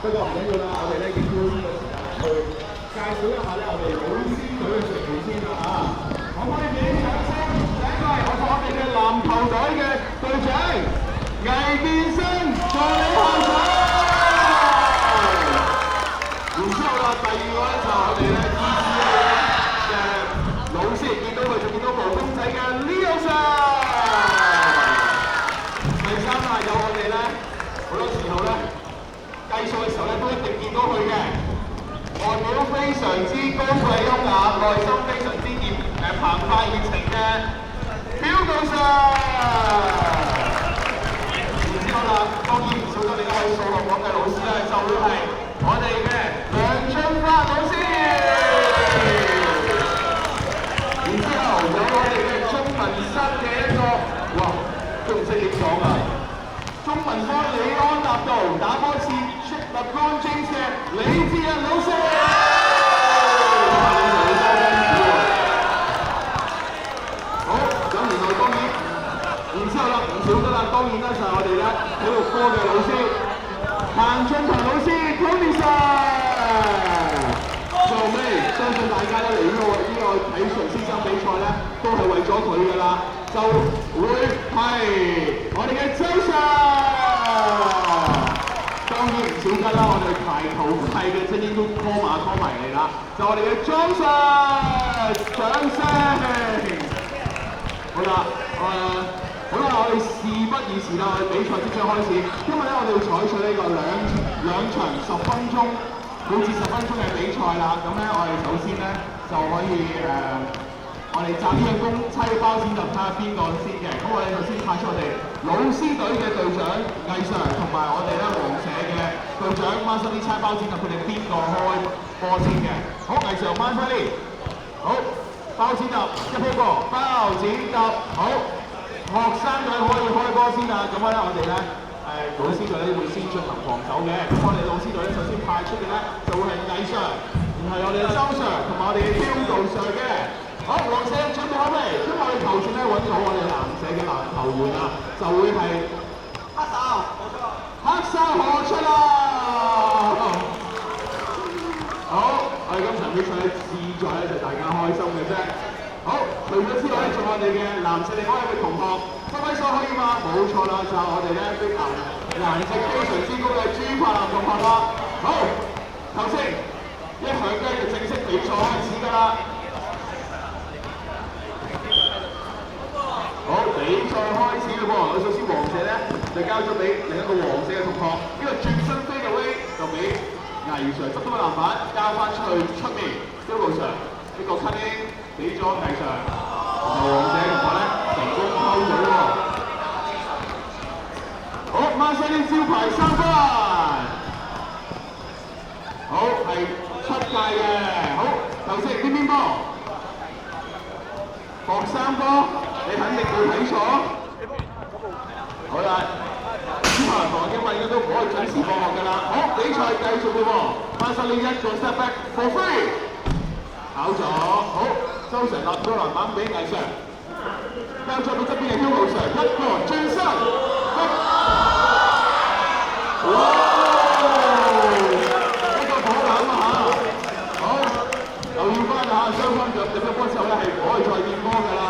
不過唔緊要啦，我哋咧亦都呢個時間去介紹一下咧我哋老師隊嘅成員先啦嚇。可唔可以俾啲掌聲？第一位我哋嘅籃球隊嘅隊長魏建升，助理校長。然之後啦，第二個咧就我哋咧 ECA 嘅老師，見到佢就見到毛公仔嘅 Leo Sir。第三啦，有我哋咧好多時候咧計數嘅時候咧都一定見到佢嘅，外表非常之高貴優雅，內心非常之澎湃熱情嘅 Hugo Sir。然之後啦，當然唔少得你一位數學講嘅老師咧，就會係我哋嘅梁俊發老師。然之後有我哋嘅中文室嘅一個，哇，都唔識點講啊！中文科李安納道打波似立光 James 嘅李志仁老師。好，咁然之後啦，唔少得啦，當然啦就係我哋咧體育科嘅老師彭俊強老師 Tony Sir。最後尾，相信大家咧嚟呢個體術先生比賽咧，都係為咗佢㗎啦，就會係我哋嘅周 Sir。當然唔少得啦，我哋排球系嘅精英都拖埋嚟啦，就我哋嘅莊 Sir， 掌聲！好啦，好啦，我哋事不宜遲啦，我哋比賽即將開始。今日咧，我哋要採取呢個兩場10分鐘，每次10分鐘嘅比賽啦。咁咧，我哋首先咧就可以我哋摘呢個公妻包剪，就睇下邊個先嘅。咁我哋首先派出我哋老師隊嘅隊長魏 Sir， 同埋我哋咧黃社嘅隊長掹出啲猜包剪，就佢哋邊個開波先嘅。好，魏 Sir 掹出嚟。好，包剪揼一鋪過，包剪揼好。學生隊可以開波先啦。咁咧我哋咧老師隊咧會先進行防守嘅。咁我哋老師隊咧首先派出嘅咧就會係魏 Sir， 然後我哋嘅周 Sir 同埋我哋嘅 Hugo Sir 嘅。好，黃社準備好未？因為我哋頭先咧揾到我哋藍社嘅籃球員啊，就會係黑哨，黑哨何出啦！好，我哋今場比賽咧志在咧就大家開心嘅啫。好，除咗之外咧，仲有我哋嘅藍社另外一位同學，揮揮手可以嘛？冇錯啦，就係我哋咧啲顏值非常之高嘅朱柏南同學啦。好，頭先一響雞就正式比賽開始㗎啦。好，比賽開始啦噃！我首先黃社咧就交咗俾另一個黃社嘅同學，呢個轉身飛嘅 way 就俾魏 Sir 執到個籃板，交翻出去出面 Hugo Sir 呢個 cutting 俾咗魏 Sir， 然後黃社同學咧成功偷咗喎。好，孖身啲招牌3分，好係出界嘅。好，頭先邊波？學生波。你肯定冇睇錯。好啦，之後同學因為應該都唔可以準時放學㗎啦。好，比賽繼續嘅喎，翻身呢一個 step back for free， 跑咗。好，周 Sir 立咗籃板俾魏 Sir， 交咗到側邊嘅 Hugo Sir， 一個轉身，哇！一個好籃啊嚇！好，留意翻嚇，雙方入咗波之後咧係唔可以再見波㗎啦。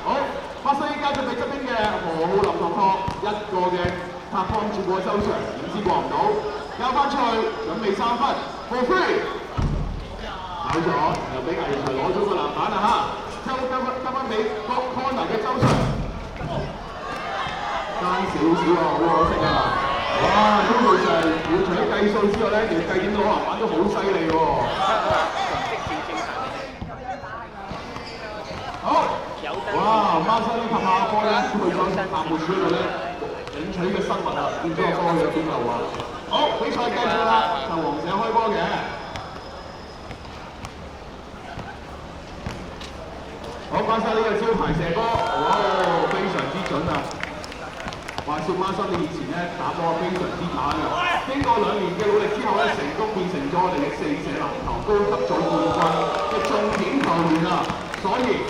好，巴西交咗俾側邊嘅何浩林同學，一個嘅拍幫住過周 Sir， 點知過唔到，交翻出去，準備3分 for free， 跑咗，又俾魏 Sir 攞咗個籃板啦嚇，交翻俾 corner 嘅周 Sir， 爭少少啊，好可惜啊！哇，Hugo Sir 除咗計數之外咧，其實計點攞籃板都好犀利喎。好。哇！孖生呢拍下波咧，去咗下半處嗰度咧，領取嘅生物啊，見咗個波去咗邊度啊？好，比賽繼續啦，就黃社開波嘅。好，孖生呢個招牌射波，哇！非常之準啊！話說孖生你以前咧打波非常之打嘅，經過2年嘅努力之後咧，成功變成咗我哋嘅4社籃球高級組冠軍嘅重點球員啊！所以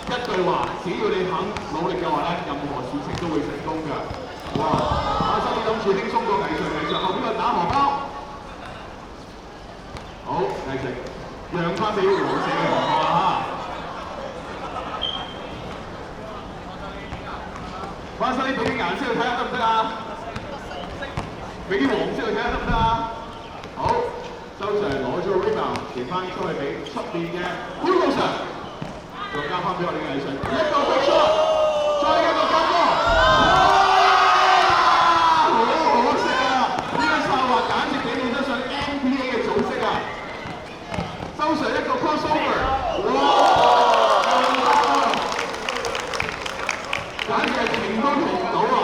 一句話，只要你肯努力嘅話咧，任何事情都會成功㗎。哇！馬生你諗住輕鬆過魏 Sir， 後邊個打荷包，讓翻俾黃社嘅同學啦嚇。翻身俾啲顏色去睇下得唔得啊？俾啲黃色去睇下得唔得啊？好，周 Sir 攞咗個 rebound，傳翻出去俾出邊嘅 Hugo Sir， 再交翻俾我哋嘅藝術，一個 big shot， 再一個交波，好可惜啊！呢個策劃簡直媲美得上 NBA 嘅組織啊！周 Sir 一個 crossover， 哇！簡直係停都停唔到啊！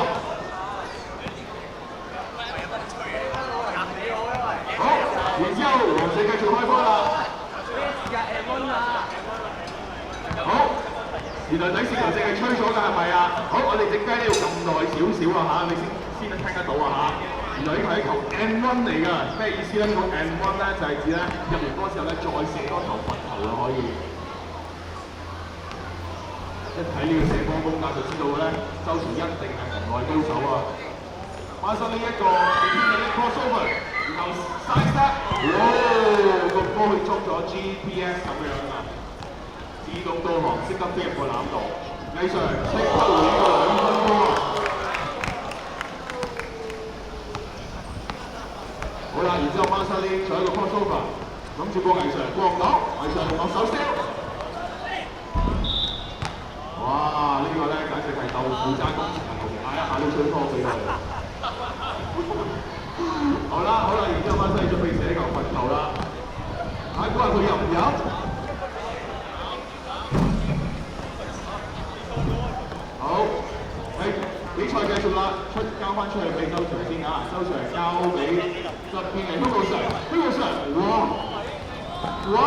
好，然之後黃四繼續開波啦。好，原來底線球淨係吹咗㗎係咪啊？好，我哋隻雞呢要撳耐少少啊嚇，你先聽得到啊嚇。原來呢個係一球 and one 嚟㗎，咩意思咧？呢個 and one 咧就係指咧入完波之後咧再射多球罰球啊可以。一睇呢個射波功架就知道咧，周朝一定係門外高手啊！翻身呢一個天嘅 crossover， 然後 side step， 哇！個波佢裝咗 GPS 咁樣啊！自動導航，識得飛入個籃度。藝術即刻回呢個2分波啊！好啦，然之後翻身呢，再一個 crossover， 諗住個藝術過唔到，藝術落手燒。哇！呢個咧簡直係豆腐渣工程啊！嗌一下都吹波俾我哋。好啦，然之後翻身準備射球罰球啦。睇估下佢入唔入？好，比賽繼續啦，交翻出去俾周 Sir 先啊，周 Sir 交俾側邊嘅 Hugo Sir，Hugo Sir， 哇！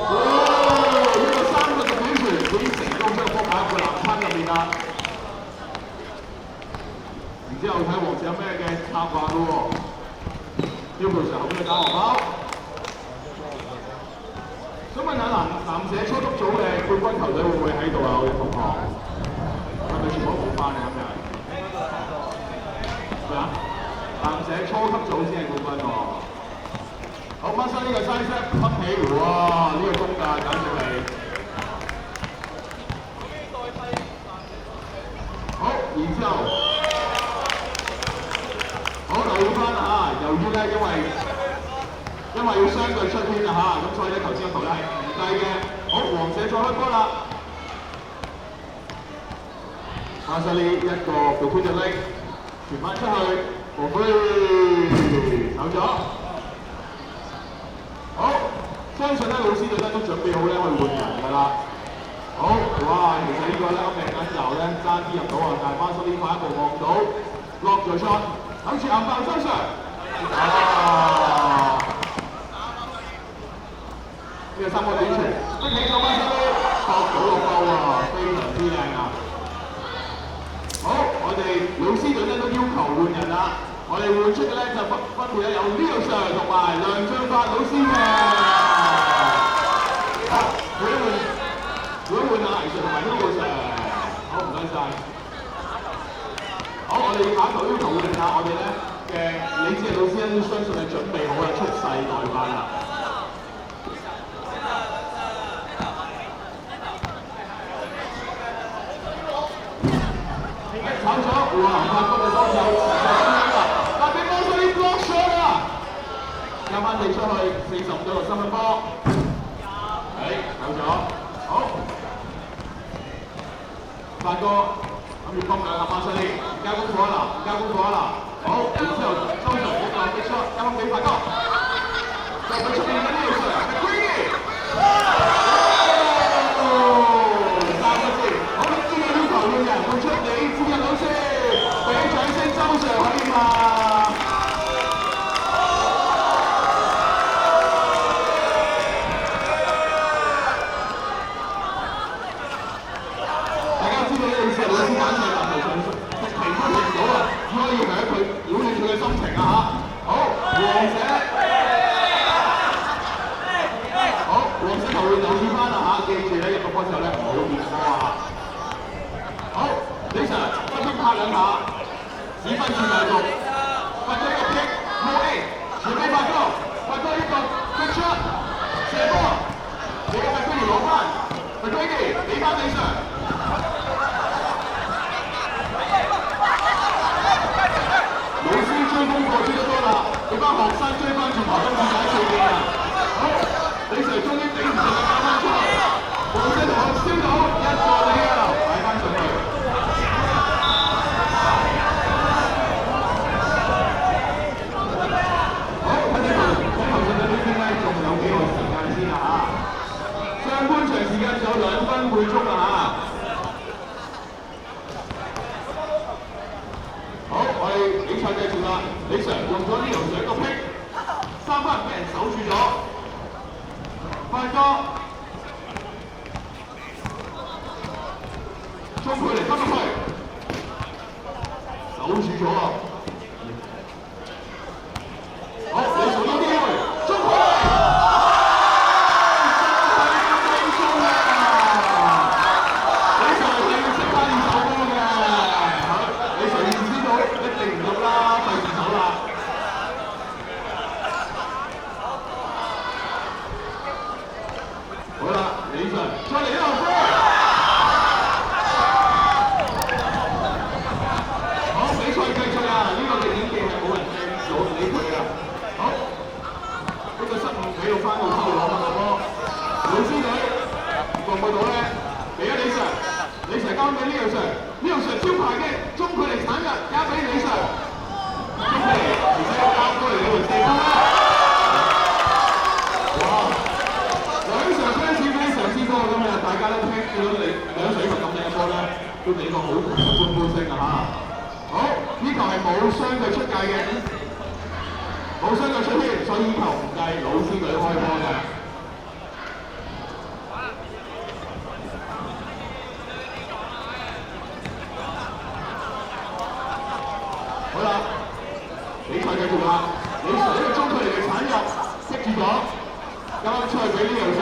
呢個3個嘅短傳已經成功將個波擺入個籃框入面啦。然之後睇黃社有咩嘅策劃咯喎 ，Hugo Sir 後邊嘅打荷包。想問下男社初級組嘅冠軍球隊會唔會喺度啊？我哋同學係咪全部冇翻啊？今日咩啊？男社初級組先係冠軍喎。好，翻身呢個 side step 掹起，哇！呢個功架簡直係好，然之後好留意翻嚇，由於咧因為要相對出圈啊嚇，咁所以咧頭先個球咧係唔計嘅。好，黃社再開波啦。翻身呢一個 between the leg， 傳翻出去，無非走咗。好，相信咧老師隊咧都準備好咧去換人㗎啦。好，哇！其實呢個咧命緊油咧爭啲入到啊，但係翻身呢快一步望到 lock 咗 shot， 諗住硬爆周 Sir。呢個3個短傳，拎起咗翻身咧，搏到落鳩啊，非常之靚啊！好，我哋老師隊咧都要求換人啦。我哋換出嘅咧就分別咧有 Leo Sir 同埋梁將發老師嘅。好，換一換啊，藝術同埋 Hugo Sir。好，唔該晒。好，我哋下一球要求換人啦，我哋咧嘅理智老師咧都相信係準備好啦，蓄勢待發啦。炒咗，哇！發哥嘅幫手，發俾波水 block shot 啊！交翻地出去，45對6分波。走咗，好。發哥諗住幫兩下翻身啲，交功課啦，好，然之後周 Sir 一個 big shot， 交翻俾發哥。就佢出面嘅呢個 Sir， 係 Queenie。3個字，好，呢個要求換人，換出李志日老師，俾掌聲周 Sir 可以嘛？大家知道呢個老師玩賽籃球上皮膚食唔到啊，只可以喺佢擾亂佢嘅心情啊嚇。好，黃社。黃社球會留意翻啦嚇，記住咧入個波之後咧唔好變波啊！好，李 Sir 側邊拍兩下，指分線繼續，發咗一個 pick， 冇 A，傳俾發哥一個 good shot。俾翻李 Sir。老師追功課追得多啦，俾班學生追翻轉頭，今次解最勁啊！好，李 Sir 終於頂唔順啦，交翻出嚟，黃色同學燒到一個你啊，擺翻上去。好，睇睇佢喺後進隊呢邊咧，仲有幾個時間先啦嚇。上半場時間仲有2分半鐘啦嚇。好，我哋比賽繼續啦。李 Sir 用咗呢條水個劈，3分俾人守住咗。快哥，中距離分落去，守住咗啊！好，李 Sir 呢啲中距離，真係低中啊！李 Sir 你要識翻呢首歌嘅，李 Sir 要知道一定唔入啦，費事手啦。好啦，李 Sir 再嚟一個波。好，比賽繼續啊！呢個嘅演技係冇人理佢㗎。好，呢個失誤俾到翻到之後攞翻個波。老師隊過唔過到咧？俾咗李 Sir， 李 Sir 交俾呢個 Sir， 呢個 Sir 招牌嘅中距離鏟入，交俾李 Sir。中距離，而且交過嚟你會射波啦！哇！兩場 fans 非常之多今日，大家都聽見到你兩水球咁靚嘅波咧，都俾個好歡呼聲啊嚇！好，呢球係冇相對出界嘅，冇相對出圈，所以呢球唔計老師隊開波嘅。好啦，比賽繼續啦，李 Sir 呢個中距離嘅鏟入，識住咗，啱啱出去俾呢個 Sir。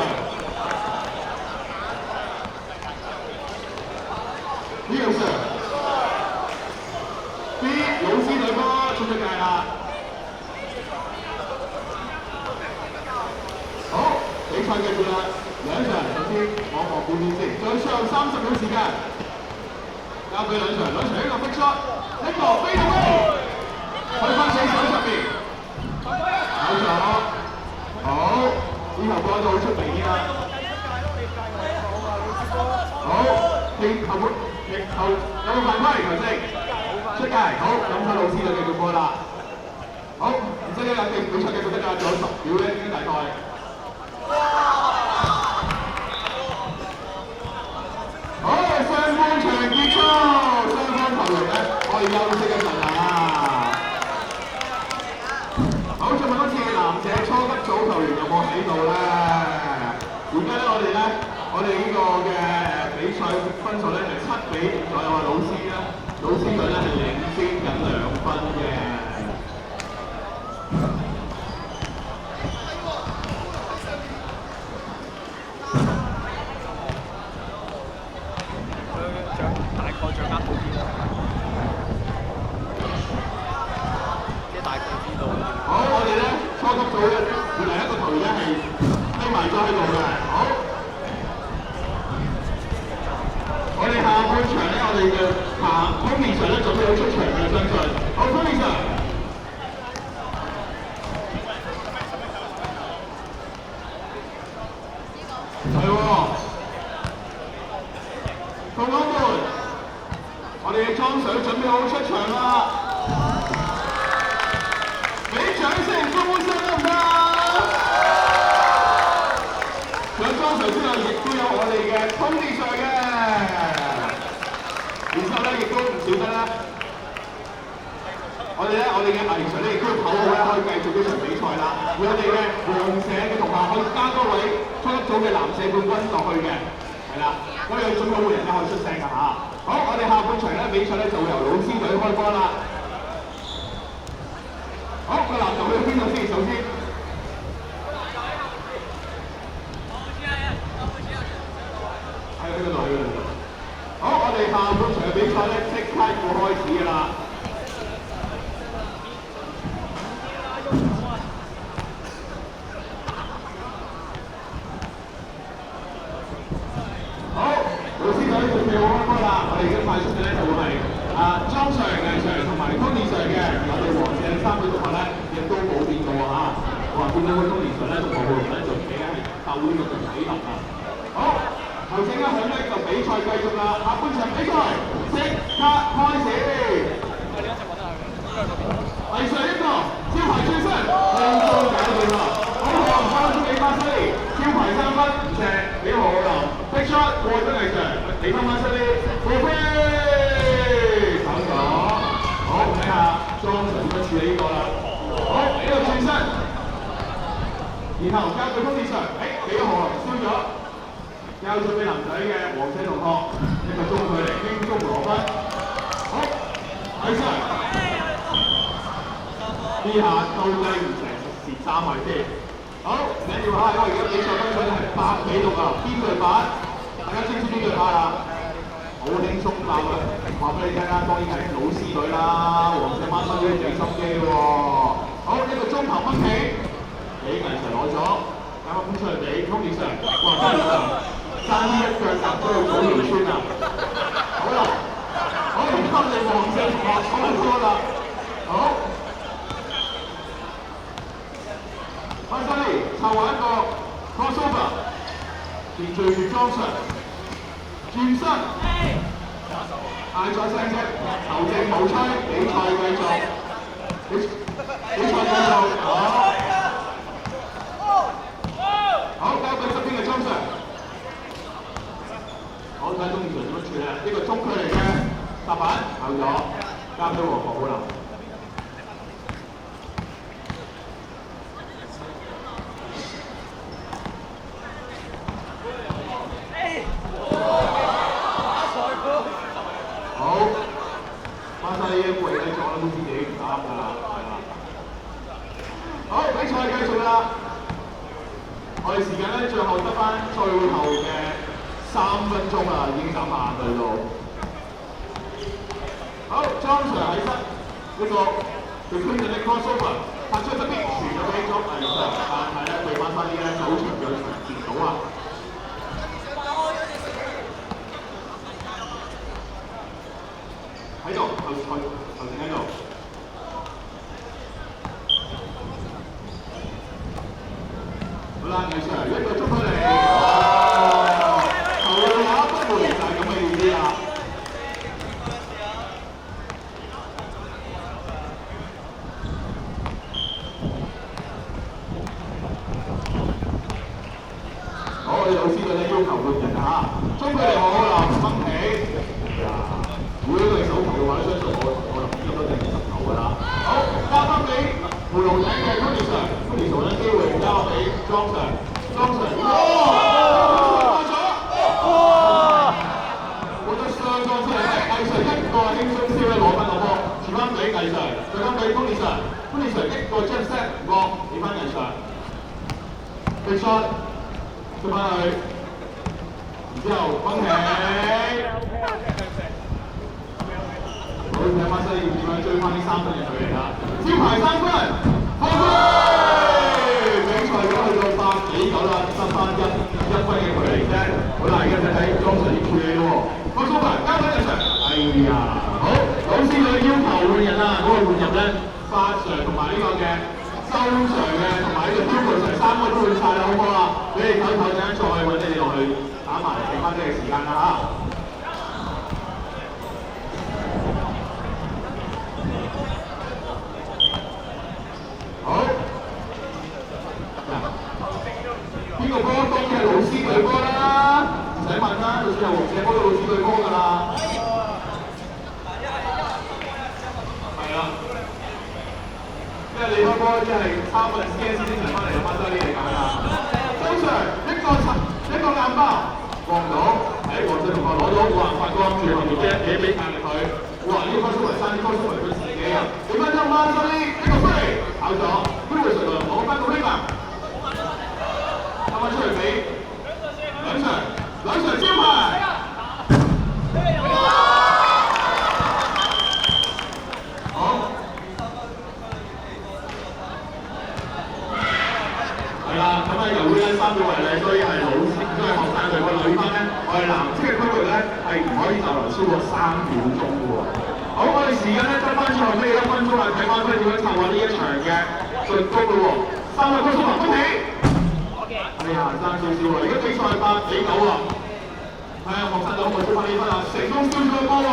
呢個 Sir。啲老師隊波出咗界啦。好，比賽繼續啦，兩場首先我望半邊先，最後30秒時間，交俾兩場一個 big shot， 一個飛到位，去翻死手上邊，搞咗，好，呢球波就好出名啲啦。好，踢球有冇犯規球證？出界，好，咁睇老師就繼續波啦。好，唔使你諗嘅，比賽繼續得㗎，仲有10秒咧，已經大概。好，上半場結束，雙方球員咧可以休息一陣啦。好，再問多次，男社初級組球員有冇喺度咧？而家咧，我哋呢個嘅比賽分數咧係7比5左右啊，老師隊咧係領先緊2分嘅。大概掌握好啲啦，即係大概知道。好，我哋咧初級組咧原來一個球員咧係匿埋咗喺度嘅。好，我哋下半場咧，我哋嘅Tommy Sir 咧準備好出場嘅相信。好，Tommy Sir。係喎，同學們，我哋嘅莊 Sir 準備好出場啦！俾掌聲歡呼聲得唔得？除咗莊 Sir 之外，亦都有我哋嘅Tommy Sir 嘅。然之後咧，亦都唔少得啦。我哋嘅藝 Sir 咧，亦都口號咧，可以繼續呢場比賽啦。我哋嘅黃社嘅同學可以加多位初級組嘅男社冠軍落去嘅，係啦。我哋準備好人咧可以出聲㗎嚇。好，我哋下半場咧比賽咧就會由老師隊開波啦。好，個籃球去到邊度先？首先。係喺嗰度，喺嗰度。好，我哋下半場嘅比賽咧即刻要開始㗎啦。好。備好開波啦！我哋而家快速嘅咧就會係莊 Sir、魏 Sir 同埋 Tony Sir 嘅，我哋黃社三位同學咧亦都冇變過嚇。我話見到個 Tony Sir 咧同何浩龍咧就企喺鬥呢個嘅體能啊！好，頭先一響咧就比賽繼續啦，下半場比賽即刻開始。魏 Sir 一個招牌轉身，輕鬆搞掂啦！好，翻咗幾巴西，招牌3分，射俾何浩龍 ，big shot 過咗魏 Sir，嚟翻巴西，full free， 炒咗。好，睇下莊 Sir 點樣處理呢個啦。好，呢個轉身，然後交俾 Tony Sir， 俾何浩龍燒咗，交咗俾男仔嘅黃社同學，一個中距離輕鬆攞分。好，魏 Sir。呢下到低唔成蝕3位先。好，唔緊要嚇，因為而家比賽分數係8比6啊，邊隊8？大家知唔知邊隊8啊？好輕鬆爆啊！話俾你聽啦，當然係老師隊啦，黃社孖生都幾心機喎。好，一個中投分起，俾魏 Sir 攞咗，啱啱出嚟俾 Tony Sir， 哇 Tony Sir 爭呢一腳踏都要早條村啊！好啦，好，而家我哋黃社同學開波啦，好。巴西湊埋一個 crossover， 連續住莊 Sir， 轉身，嗌咗聲啫，球證冇吹，比賽繼續，比賽繼續，好，交俾側邊嘅莊 Sir， 好睇鍾義純點樣處理啊？呢個中距離嘅踏板out咗，交俾何浩龍。巴西嘅攰喺咗都自己唔啱㗎啦，係啦。好，比賽繼續啦。我哋時間咧最後得翻最後嘅3分鐘啦，已經眨下眼去到。好，莊 Sir 喺身呢個 between the crossover， 拍出側邊傳咗俾咗魏 Sir， 但係咧對巴西咧手長腳長接到啊！喺度，頭前喺度。好啦，魏 Sir 一個中距離，球也不回，就係咁嘅意思啦。好，我哋老師隊咧要求換人嚇，中距離好啦，分起。如果佢手球嘅話，相信我諗呢個都定10球㗎啦。好，交翻俾梅龍仔嘅 Tony Sir，Tony Sir 咧機會交俾莊 Sir， 莊 Sir， 哇！過咗，哇！我覺得相當之係魏 Sir 一個輕鬆燒咧攞分落波，傳翻俾魏 Sir， 再翻俾 Tony Sir，Tony Sir 一個將 set 唔過，俾翻魏 Sir，big shot， 出翻去，然之後分起。好，睇巴西要點樣追翻呢3分嘅距離啦！招牌3分，好飛！比賽而家去到8比9啦，得翻1分嘅距離啫。好啦，而家睇睇莊 Sir 點處理咯喎。個蘇文交俾魏 Sir， 哎呀，好，老師隊要求換人啦，嗰個換入咧，巴 Sir 同埋呢個嘅周 Sir 嘅，同埋呢個 Hugo Sir 3個都換晒啦，好唔好啊？你哋唞唞陣，再揾你哋落去打埋剩翻啲嘅時間啦嚇。好，邊個波當然係老師隊波啦，唔使問啦，就算係黃社波都老師隊波㗎啦。係啦，因為你開波即係3分 CS 先上翻嚟，有翻多啲嚟揀啦。周 Sir 一個硬包過唔到，黃社同學攞到，哇！發光住後面嘅嘢俾壓力佢，哇！呢個科蘇維山，呢個科蘇維佢自己啊，點解就掹咗呢？一個飛跑咗。攞翻到呢個，啱啱出嚟俾梁 Sir 招牌，好，係啦，咁啊由於咧3隊為例，所以係老師都係學生隊，個女班咧，我哋藍色嘅區域咧係唔可以逗留超過3秒鐘嘅喎。好，我哋時間咧得翻最後尾1分鐘啦，睇翻佢點樣策劃呢一場嘅進攻咯喎。3位高手恭喜！哎呀，爭少少喎，而家比賽8比9啊。係啊，學生就可唔可以追翻呢分啊？成功追咗個波喎。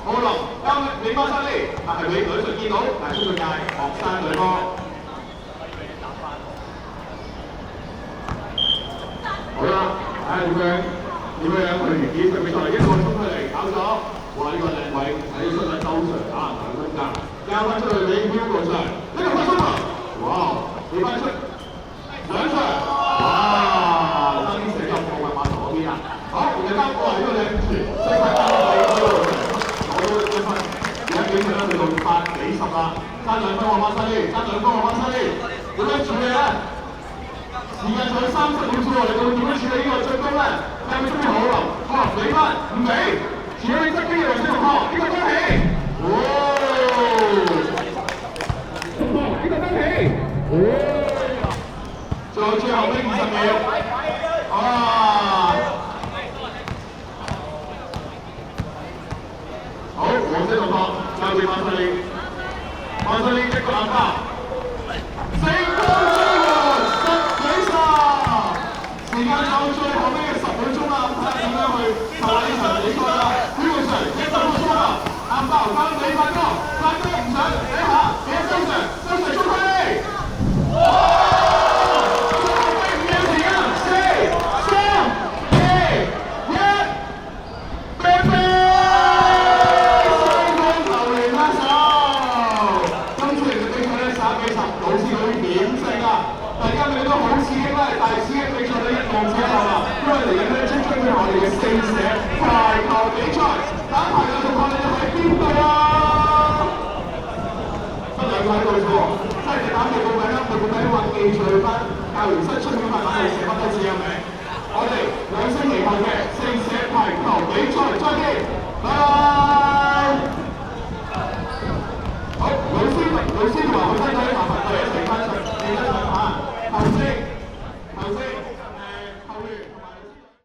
好啦，交俾翻山呢，但係俾女神見到，但係出咗界，學生隊波。好啦，睇下點樣去完結場比賽，1個鐘佢嚟搞咗，哇！呢個靚位睇出嚟周 Sir 打人2分㗎，交翻出去俾 Hugo Sir，呢個開心啊！哇！俾翻出2 Sir， 哇！爭啲寫咗過埋碼頭嗰邊啊！好，而家交過嚟呢個靚傳，即刻交俾 Hugo Sir，攞到1分，而家比賽咧去到8比10啦，爭2分我翻身呢，爭2分我翻身呢，點樣處理咧？時間仲有30秒左右，你會點樣處理呢個進攻咧？有冇準備好啊？好，俾翻，唔俾，處理側邊嘅黃色同學，呢個恭喜！哇！呢個恭喜！仲有最後尾20秒，啊！好，黃色同學交俾馬賽利，馬賽利一個硬包，成功追和10比10。時間就最後尾嘅10秒鐘啦，睇下點樣去策劃呢場比賽啦。呢個場1分鐘啦，硬包交俾發哥，發哥唔想睇下，俾周 Sir， 周 Sir 衝開！哇！最後尾5秒時間，4、3、2、1，啤啤！西方球員握手。今次嚟嘅比賽咧11比10，老師佢險勝啊！大家咪都好刺激啦，但係刺激比賽咧一望之後啦，因為嚟緊咧即將會係我哋嘅4社排球比賽，打排球同學你哋喺邊度啊？得2個喺度啫喎，即係你打未報名啦，未報名嘅話記住去翻教員室出面塊板度寫翻多次嘅名。